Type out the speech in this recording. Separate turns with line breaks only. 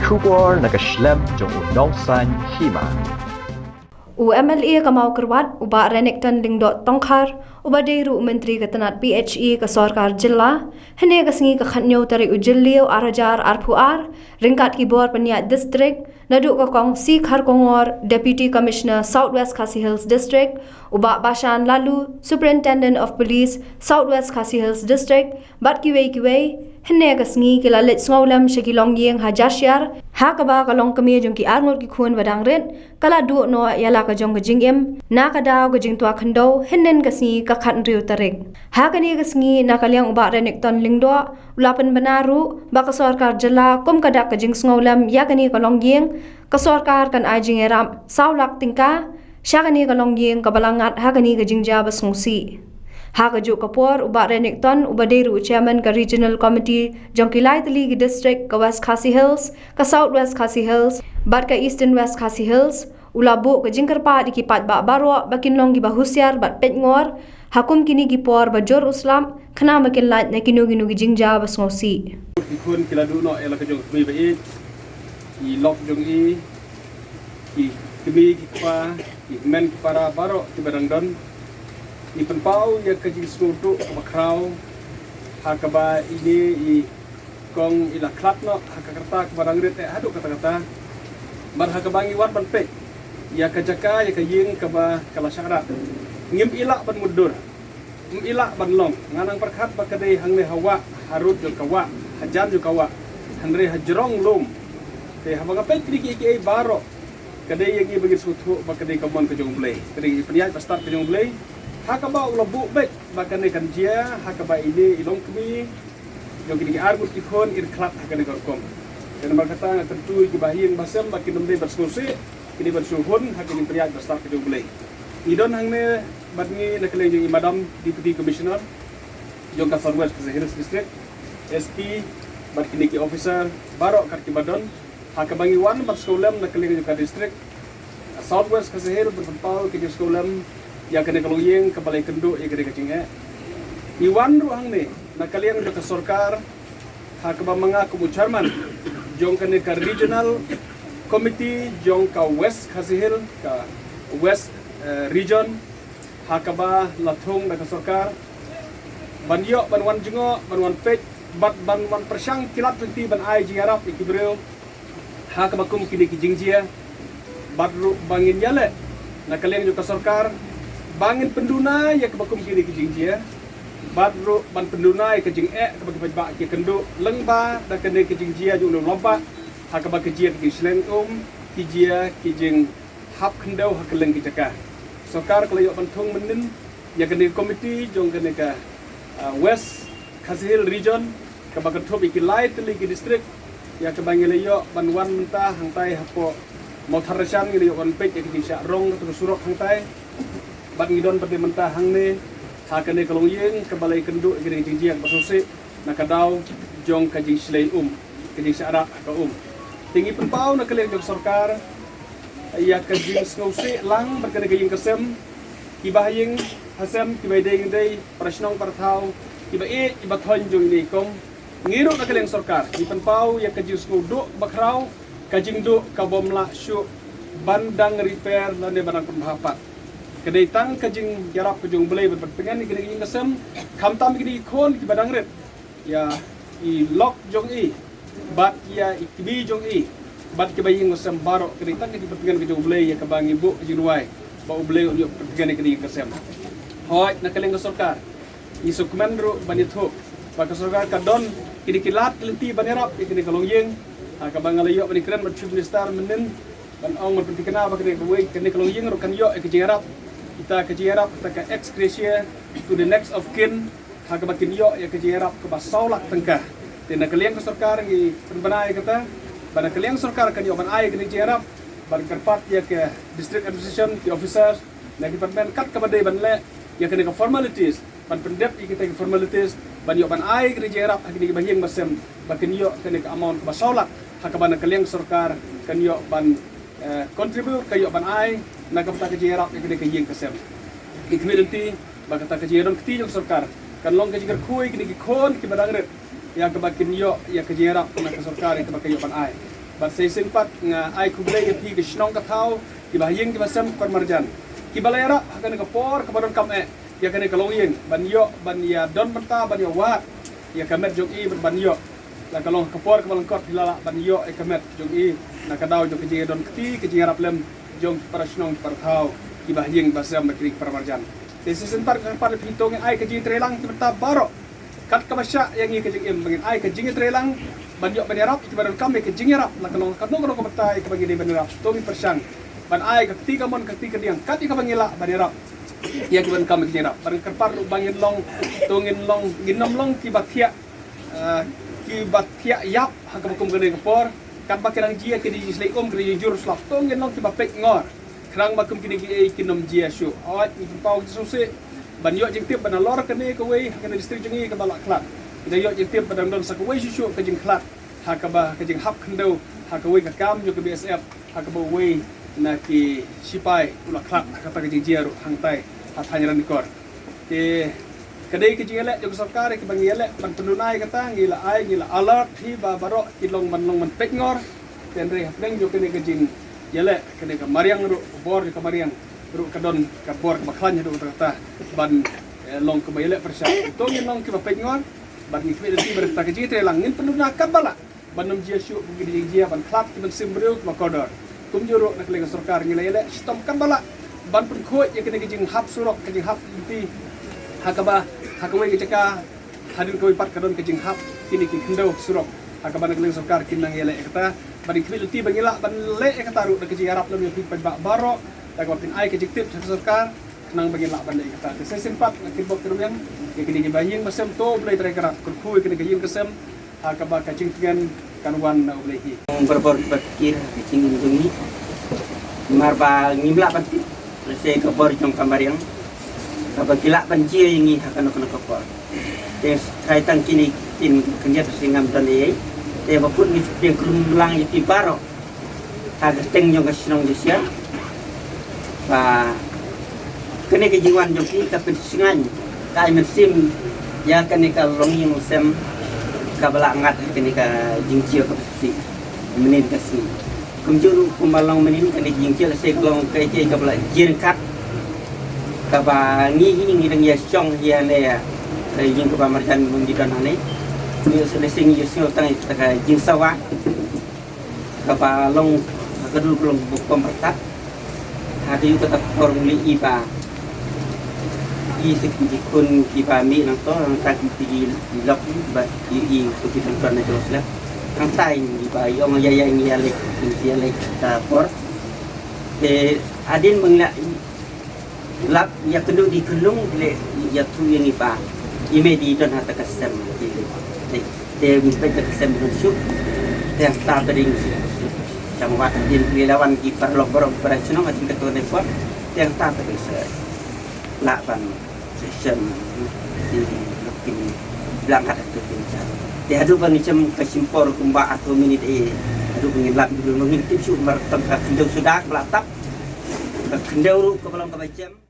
kubor nakaslem jong unongsan hima.
UMLA kamau kerwat uba renektan lingdot tongkar uba deru menteri ketenat PHE ke Sarkar Jilla hene kesengi ke khatnyo tarik ujilliu arajar arpuar ringkat kibor peniat distrik naduk ke kongsi kongor Deputy Commissioner Southwest Khasi Hills District uba Bashan lalu Superintendent of Police Southwest Khasi Hills District bat kiwei hene kesengi kilalit ngaulam shakilong yeng hajasyar hakaba kalong kemi jong ki arngot ki khun badang ret kala du no yala ka jong jing em na ka daw ka jing tua khando henen ka si ka khat riu tarik ha ka ni ka sngi na ka liang uba renek ton lingdo ulapan banaru ba ka sarkar jala kom ka dak ka jing sngolam ya ka ni ka long yeng ka sarkar kan ai jing eram saulak tingka sha ka ni ka long yeng ka balangat ha ka ni ka jing ja ba sngusi Hakajuk kapor uba renek ton uba deru chairman ka regional committee jongkilai tali ki district ka West Khasi Hills ka South West Khasi Hills bat ka Eastern West Khasi Hills ulabu ka jingkar pa di kipat ba baro bakin long gi bahusyar bat petngor hakum kini ki por ba jor uslam khana makin lat na kinu gi jingja bas ngosi
ikun kila du no ela ka jong mi ba i lok jong i kemi ki pa i men ki para baro ki barangdon i penpau ya ka jing skutu makrau hakaba ini i kong ila klat no hakakarta ka barangret hadu kata-kata bar hakabangi war ban pe ya ka jaka ya ka ying ka ba kala syarat ngim ila ban mudur ngim ila ban long nganang perkhat ba kadai hangne hawa harut jo kawa hajan jo kawa hanre hajrong lum te habaga pe triki ki baro kadai yang i bagi sutu ba kadai kamon ka jong blai kadai peniat ba start ka jong blai hakaba ulabu bet bakane kanjia hakaba ini ilong kemi jong kini argut ikon ir klap hakane korkom dan berkata tentu ki bahin basem bakin nemde bersusi kini bersuhun hakini priat besar ke jumlah idon hangne badni nakale jong madam deputy commissioner jong ka Southwest Khasi Hills district SP bad kini ki officer barok karki badon hakabangi wan bat skolam nakale jong ka district Southwest Khasi Hills berpau ki skolam ya kene kaluyeng ke balai kenduk ya kene kacing iwan ru hangne nakaliang jong ka sarkar hakaba mga kumucharman jong kene ka regional committee jong ka West Khasi Hills ka West region hakaba lathung na ka sarkar banyo banwan jingo banwan pet bat banwan persyang kilat tenti ban ai jingarap ikibreu hakaba kum kini ki jingjia badru bangin yale nakaliang jong ka sarkar bangin penduna ya kebakum kiri ke jingjia badru ban penduna ya ke jing kebagi pajba ke kendu lengba da kene ke jingjia ju lomba hakaba ke jia ke sleng kijia ke jing hap kendau hakeleng ke jaka sokar kelayo bantung menin ya kene komiti jong kene ka West Khasi Hills region kebagi top ikilai teli ke district ya kebangile banwan mentah hangtai hapo mau tharashan ngile on pek ke kisah rong terus surok hangtai bat ngidon pati mentah hangne hakane kalong yeng ke balai kenduk gede jingjia basose nakadaw jong ka jing slay ka jing syara ka tinggi penpau nakale jong sarkar ya ka jing skose lang berkene ka jing kesem kibahing hasem kibadeng dei prasnong parthau kibae ibathon jong ni kong ngiro nakale sarkar di penpau ya ka jing skuduk bakrau ka jing du ka bomla syu bandang repair lane banang pemhapat kedai tang kajing jarap kajung belai berpengen ni kedai ngasem kamtam kedai kon ki badang ret ya i lock jong bat ya ikbi jong bat ke bayi ngasem barok kedai tang kedai berpengen kajung belai ya kabang ibu jinuai ba belai untuk berpengen kedai ngasem hoi nakaleng sarkar i sukmen ru banitho ba sarkar kadon kedai kilat kelenti banerap kedai kalong yeng kabang alayo banikren chief minister menen ban ong berpengen ba kedai kuwe kedai kalong yeng ru kan yo ke jarap kita kejerap kita ke ex gratia to the next of kin hakabakin yo ya kejerap ke basaulak tengkah dan nakaliang ke sarkar ngi penbanai kata bana kaliang sarkar kan yo ban ai ke kejerap ban kerpat ya ke district administration the officers na department kat ke badai ban le ya ke formalities ban pendep kita ke formalities ban yo ban ai ke kejerap hakini bahiang basem bakin yo ke amount ke basaulak hakabana kaliang sarkar kan yo ban contribute kayo ban ai nakapta ka jerap ke ke yeng kasem ikmilenti bakata ka jeron kti jong sarkar kan long ka jigar khui ki kon ki badang ret ya ka bakin yo ya ka jerap na ka sarkar ka bakayo ban ai Bat saya sempat ai kublai pi ke snong ka thau ki bahing ki basam kon marjan. Ki balera akan ke por ke badon kam ya kan ke longing ban yo ban ya don benta ban yo wat ya kamet jong i ban yo. La kalong ke por ke balong kot hilala ban yo kamet jong i na ka daw jong ke don kti ke harap lem jong para snong para thau ki bahing basam kri para marjan. Saya sempat ke par pintu ai ke jing trelang ki benta baro. Kat kabasya yang i ke jing bangin ai ke jing trelang banyak banirap itu badan kami ke jingerap nak kalau kadang ko betai ke bagi di banirap tomi persang ban ai ke ketika mon ketika diang kat ka bangila banirap ya ke ban kami jingerap barang kerpar lu bangin long tongin long ginom long ki batia yap hak bukum gede ke por kat bakirang jia ke di slei ke di jur slap tongin long ki bapek ngor kerang bakum kini ki kinom jia syu awat ni pau susik ban yo jing tip ban lor ke ni ke wei ke distrik jengi ke balak klat ida yo jing tip badang don sakwe shu ke jing klat hakaba ke jing hap khndo hakawei ka kam yo ke BSF hakaba wei na ki sipai ula klat kata ke jing jiaru hangtai hatanya ran kor ke kadai ke jing elek jo sarkar ke bang elek ban pendunai kata ngila ai ngila alert hi ba baro kilong man pek ngor tenre hapeng jo ke jing elek ke ka mariang ru bor ke mariang ru kadon ka bor ke baklan ru kata ban long ke elek persya to long ke pek ngor ban ni kwe di berita ke jite lang ngin penuh nakab bala banam jia syu bagi jia ban klat ban simbreu ma kodor kum juro nak lega sarkar ngilele stop kan bala ban pun khoi ye kene jing hap surok ke jing hap inti hakaba hakawe ke jaka hadin koi pat kadon ke jing hap kini ki khndo surok hakaba nak lega sarkar kinang yele kata ban kwe di bangila ban le kata ru ke jing arab lam pi pa baro tak wapin ai ke jiktip sarkar kenang bagi lak bandai kata saya sempat kibok teruyang ke kini baying masam to boleh terkerat kurkui kini kaying kesem akaba kacing dengan kanwan ulehi
berbor berpikir kacing ini marba ngimla pati saya kebor jong kamar yang kabakila banjir yang akan kebor des kaitan kini tin kerja tersingam dan ye dia bapun ni dia kerulang itu baro agak teng jong kasinong desia ba kene ke jiwan joki ka pensingan kai mesim ya kene ka longing sem ka bala ngat kene ka jingcio ka si menit ka si kumjuru kumalong menin kene jingcio se glong kai ke ka bala jirkat ka ba ngi dang ya chong ya ne ya jing ka ba marjan mung di dan ane ni se sing yu sing tang ka jing sawa ka ba long ka dul glong bukom pertat hadi yu ka formuli iba kun kipami nang to ang tagi lok ba i so kita kan na jos la ang tay ni ba yung yaya ni alek ta por adin mengla lap ya kendu di kelung le ya tu yang ni ba imedi don hata kasem te minta kasem rusuk te ta bering jamwa din lawan ki perlok borok operasional atin ketua nepot yang ta bisa lapan session di lokin belangkat itu pincar. Dia adu bang macam kesimpor kumba atau minit adu pengilap dulu mengintip sumber tempat kendau sudah belatap kendau ke belum ke macam